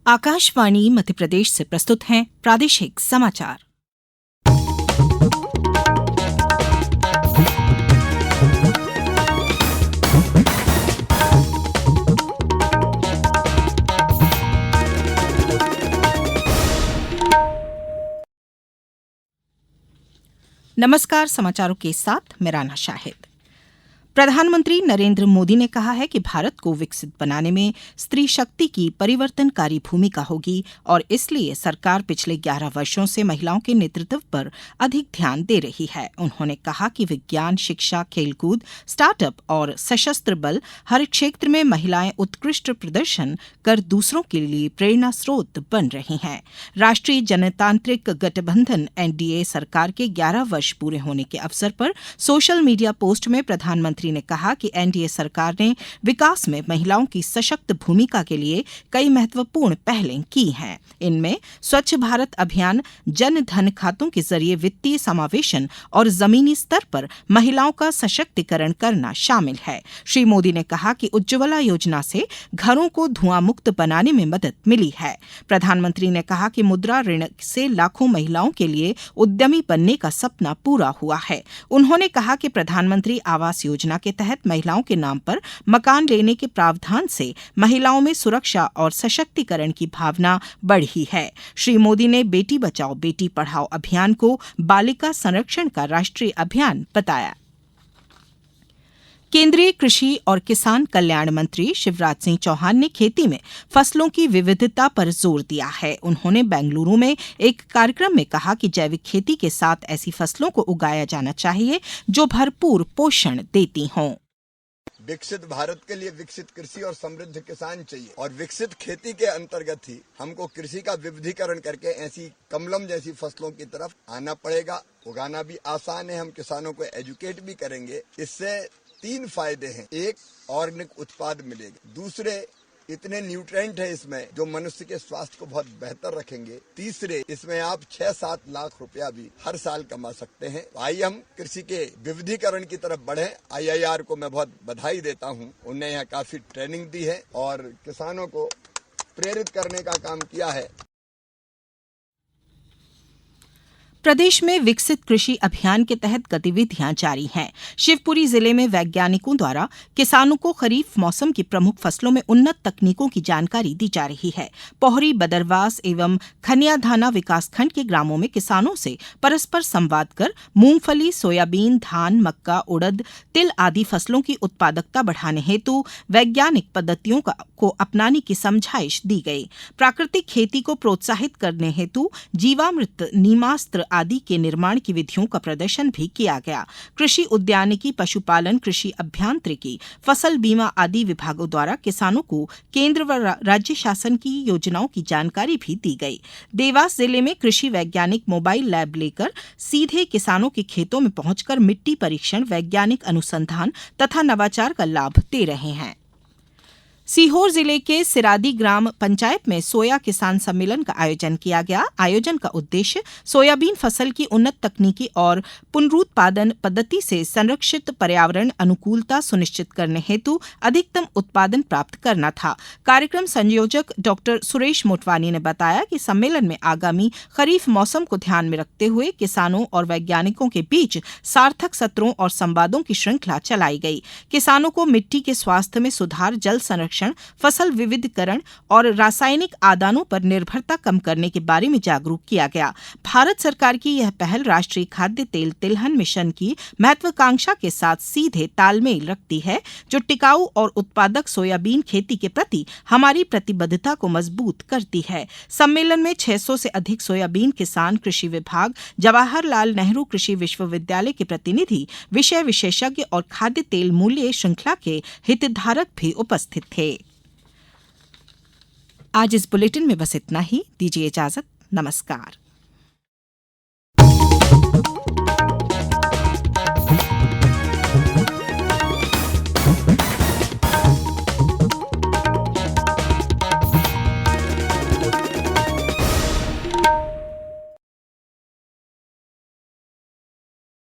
आकाशवाणी मध्य प्रदेश से प्रस्तुत हैं प्रादेशिक समाचार। नमस्कार, समाचारों के साथ मैं राना शाहिद। प्रधानमंत्री नरेंद्र मोदी ने कहा है कि भारत को विकसित बनाने में स्त्री शक्ति की परिवर्तनकारी भूमिका होगी और इसलिए सरकार पिछले 11 वर्षों से महिलाओं के नेतृत्व पर अधिक ध्यान दे रही है। उन्होंने कहा कि विज्ञान, शिक्षा, खेलकूद, स्टार्टअप और सशस्त्र बल हर क्षेत्र में महिलाएं उत्कृष्ट प्रदर्शन कर दूसरों के लिए प्रेरणा स्रोत बन रही हैं। राष्ट्रीय जनतांत्रिक गठबंधन एनडीए सरकार के 11 वर्ष पूरे होने के अवसर पर सोशल मीडिया पोस्ट में प्रधानमंत्री ने कहा कि एनडीए सरकार ने विकास में महिलाओं की सशक्त भूमिका के लिए कई महत्वपूर्ण पहलें की हैं। इनमें स्वच्छ भारत अभियान, जन धन खातों के जरिए वित्तीय समावेशन और जमीनी स्तर पर महिलाओं का सशक्तिकरण करना शामिल है। श्री मोदी ने कहा कि उज्ज्वला योजना से घरों को धुआं मुक्त बनाने में मदद मिली है। प्रधानमंत्री ने कहा कि मुद्रा ऋण से लाखों महिलाओं के लिए उद्यमी बनने का सपना पूरा हुआ है। उन्होंने कहा कि प्रधानमंत्री आवास योजना के तहत महिलाओं के नाम पर मकान लेने के प्रावधान से महिलाओं में सुरक्षा और सशक्तिकरण की भावना बढ़ी है। श्री मोदी ने बेटी बचाओ बेटी पढ़ाओ अभियान को बालिका संरक्षण का राष्ट्रीय अभियान बताया। केंद्रीय कृषि और किसान कल्याण मंत्री शिवराज सिंह चौहान ने खेती में फसलों की विविधता पर जोर दिया है। उन्होंने बेंगलुरु में एक कार्यक्रम में कहा कि जैविक खेती के साथ ऐसी फसलों को उगाया जाना चाहिए जो भरपूर पोषण देती हों। विकसित भारत के लिए विकसित कृषि और समृद्ध किसान चाहिए और विकसित खेती के अंतर्गत ही हमको कृषि का विविधीकरण करके ऐसी कमलम जैसी फसलों की तरफ आना पड़ेगा। उगाना भी आसान है, हम किसानों को एजुकेट भी करेंगे। इससे 3 फायदे हैं। एक, ऑर्गेनिक उत्पाद मिलेगा। दूसरे, इतने न्यूट्रिएंट है इसमें जो मनुष्य के स्वास्थ्य को बहुत बेहतर रखेंगे। तीसरे, इसमें आप 6-7 लाख रुपया भी हर साल कमा सकते हैं। आइए हम कृषि के विविधीकरण की तरफ बढ़े। IIR को मैं बहुत बधाई देता हूं, उन्हें यहाँ काफी ट्रेनिंग दी है और किसानों को प्रेरित करने का काम किया है। प्रदेश में विकसित कृषि अभियान के तहत गतिविधियां जारी हैं। शिवपुरी जिले में वैज्ञानिकों द्वारा किसानों को खरीफ मौसम की प्रमुख फसलों में उन्नत तकनीकों की जानकारी दी जा रही है। पोहरी, बदरवास एवं खनियाधाना विकासखंड के ग्रामों में किसानों से परस्पर संवाद कर मूंगफली, सोयाबीन, धान, मक्का, उड़द, तिल आदि फसलों की उत्पादकता बढ़ाने हेतु वैज्ञानिक पद्धतियों को अपनाने की समझाइश दी गई। प्राकृतिक खेती को प्रोत्साहित करने हेतु जीवामृत, नीमास्त्र आदि के निर्माण की विधियों का प्रदर्शन भी किया गया। कृषि उद्यानिकी, पशुपालन, कृषि अभियांत्रिकी, फसल बीमा आदि विभागों द्वारा किसानों को केंद्र व राज्य शासन की योजनाओं की जानकारी भी दी गई। देवास जिले में कृषि वैज्ञानिक मोबाइल लैब लेकर सीधे किसानों के खेतों में पहुंचकर मिट्टी परीक्षण, वैज्ञानिक अनुसंधान तथा नवाचार का लाभ दे रहे हैं। सीहोर जिले के सिरादी ग्राम पंचायत में सोया किसान सम्मेलन का आयोजन किया गया। आयोजन का उद्देश्य सोयाबीन फसल की उन्नत तकनीकी और पुनरुत्पादन पद्धति से संरक्षित पर्यावरण अनुकूलता सुनिश्चित करने हेतु अधिकतम उत्पादन प्राप्त करना था। कार्यक्रम संयोजक डॉक्टर सुरेश मोटवानी ने बताया कि सम्मेलन में आगामी खरीफ मौसम को ध्यान में रखते हुए किसानों और वैज्ञानिकों के बीच सार्थक सत्रों और संवादों की श्रृंखला चलाई गई। किसानों को मिट्टी के स्वास्थ्य में सुधार, जल संरक्षण, फसल विविधीकरण और रासायनिक आदानों पर निर्भरता कम करने के बारे में जागरूक किया गया। भारत सरकार की यह पहल राष्ट्रीय खाद्य तेल तिलहन मिशन की महत्वाकांक्षा के साथ सीधे तालमेल रखती है, जो टिकाऊ और उत्पादक सोयाबीन खेती के प्रति हमारी प्रतिबद्धता को मजबूत करती है। सम्मेलन में 600 से अधिक सोयाबीन किसान, कृषि विभाग, जवाहरलाल नेहरू कृषि विश्वविद्यालय के प्रतिनिधि, विषय विशेषज्ञ और खाद्य तेल मूल्य श्रृंखला के हितधारक भी उपस्थित थे। आज इस बुलेटिन में बस इतना ही। दीजिए इजाजत। नमस्कार।